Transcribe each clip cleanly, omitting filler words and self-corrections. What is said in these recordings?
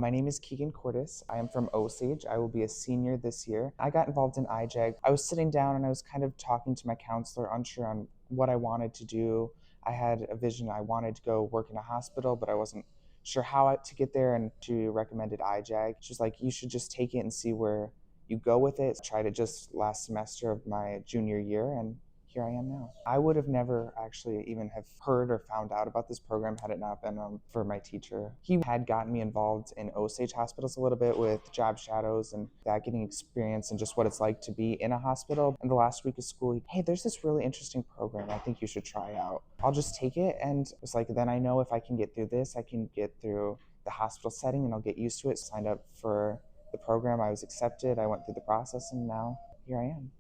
My name is Keagen. I am from Osage. I will be a senior this year. I got involved in iJAG. I was sitting down and I was kind of talking to my counselor, unsure on what I wanted to do. I had a vision. I wanted to go work in a hospital, but I wasn't sure how to get there, and she recommended iJAG. She was like, you should just take it and see where you go with it. Tried it just last semester of my junior year, and here I am now. I would have never actually even have heard or found out about this program had it not been for my teacher. He had gotten me involved in Osage hospitals a little bit with job shadows and that, getting experience and just what it's like to be in a hospital. In the last week of school, hey, there's this really interesting program I think you should try out. I'll just take it, and it's like, then I know if I can get through this, I can get through the hospital setting and I'll get used to it. Signed up for the program, I was accepted, I went through the process, and now here I am.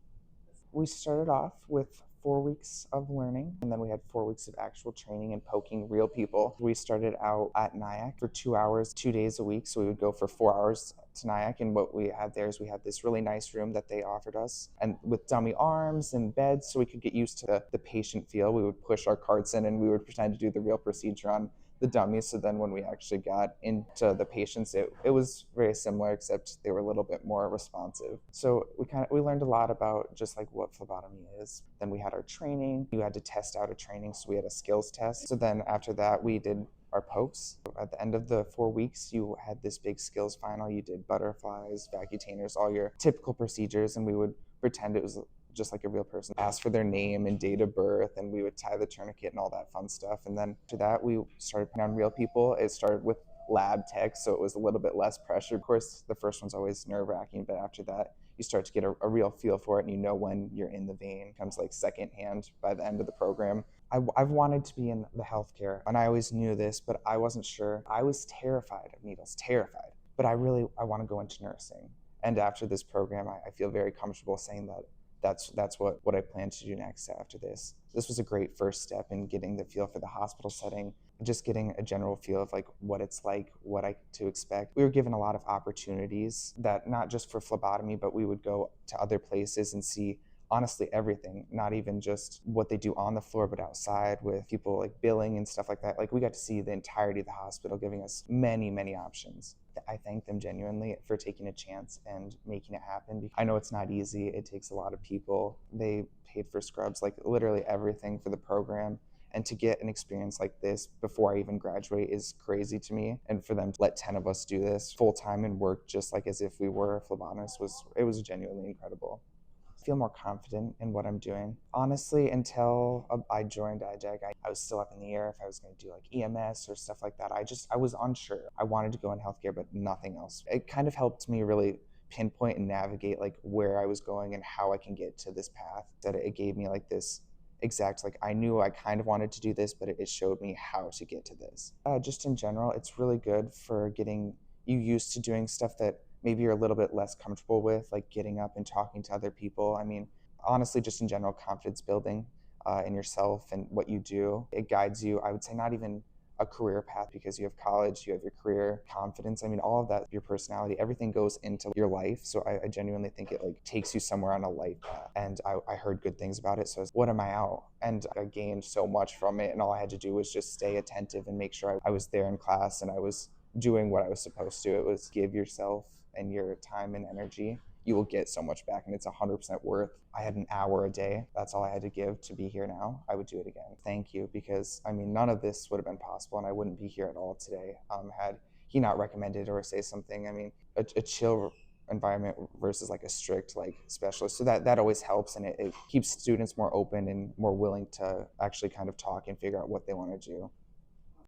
We started off with 4 weeks of learning, and then we had 4 weeks of actual training and poking real people. We started out at NIAC for 2 hours, 2 days a week. So we would go for 4 hours to NIAC, and what we had there is we had this really nice room that they offered us, and with dummy arms and beds so we could get used to the patient feel. We would push our carts in and we would pretend to do the real procedure on the dummies. So then when we actually got into the patients, it was very similar, except they were a little bit more responsive. So we learned a lot about just like what phlebotomy is. Then we had our training. You had to test out a training, so we had a skills test. So then after that, we did our pokes. At the end of the 4 weeks, you had this big skills final. You did butterflies, vacutainers, all your typical procedures, and we would pretend it was just like a real person, ask for their name and date of birth, and we would tie the tourniquet and all that fun stuff. And then after that, we started putting on real people. It started with lab techs, so it was a little bit less pressure. Of course, the first one's always nerve-wracking, but after that, you start to get a real feel for it, and you know when you're in the vein. It comes like secondhand by the end of the program. I've wanted to be in the healthcare, and I always knew this, but I wasn't sure. I was terrified of needles, terrified. But I want to go into nursing. And after this program, I feel very comfortable saying that that's what I plan to do next after this. This was a great first step in getting the feel for the hospital setting, just getting a general feel of like what it's like, what to expect. We were given a lot of opportunities, that not just for phlebotomy, but we would go to other places and see honestly everything, not even just what they do on the floor, but outside with people like billing and stuff like that. Like, we got to see the entirety of the hospital, giving us many, many options. I thank them genuinely for taking a chance and making it happen. I know it's not easy. It takes a lot of people. They paid for scrubs, like literally everything for the program. And to get an experience like this before I even graduate is crazy to me. And for them to let 10 of us do this full time and work just like as if we were phlebotomists was genuinely incredible. Feel more confident in what I'm doing. Honestly, until I joined iJAG, I was still up in the air if I was going to do like EMS or stuff like that. I was unsure. I wanted to go in healthcare, but nothing else. It kind of helped me really pinpoint and navigate like where I was going and how I can get to this path. That it gave me like this exact, like I knew I kind of wanted to do this, but it showed me how to get to this. Just in general, it's really good for getting you used to doing stuff that maybe you're a little bit less comfortable with, like getting up and talking to other people. I mean, honestly, just in general, confidence building in yourself and what you do. It guides you, I would say, not even a career path, because you have college, you have your career, confidence. I mean, all of that, your personality, everything goes into your life. So I genuinely think it like takes you somewhere on a life path. And I heard good things about it. So what am I out? And I gained so much from it. And all I had to do was just stay attentive and make sure I was there in class and I was doing what I was supposed to. It was give yourself and your time and energy. You will get so much back, and it's 100% worth. I had an hour a day. That's all I had to give to be here now. I would do it again. Thank you, because I mean, none of this would have been possible, and I wouldn't be here at all today had he not recommended or say something. I mean, a chill environment versus like a strict like specialist. So that always helps, and it keeps students more open and more willing to actually kind of talk and figure out what they want to do.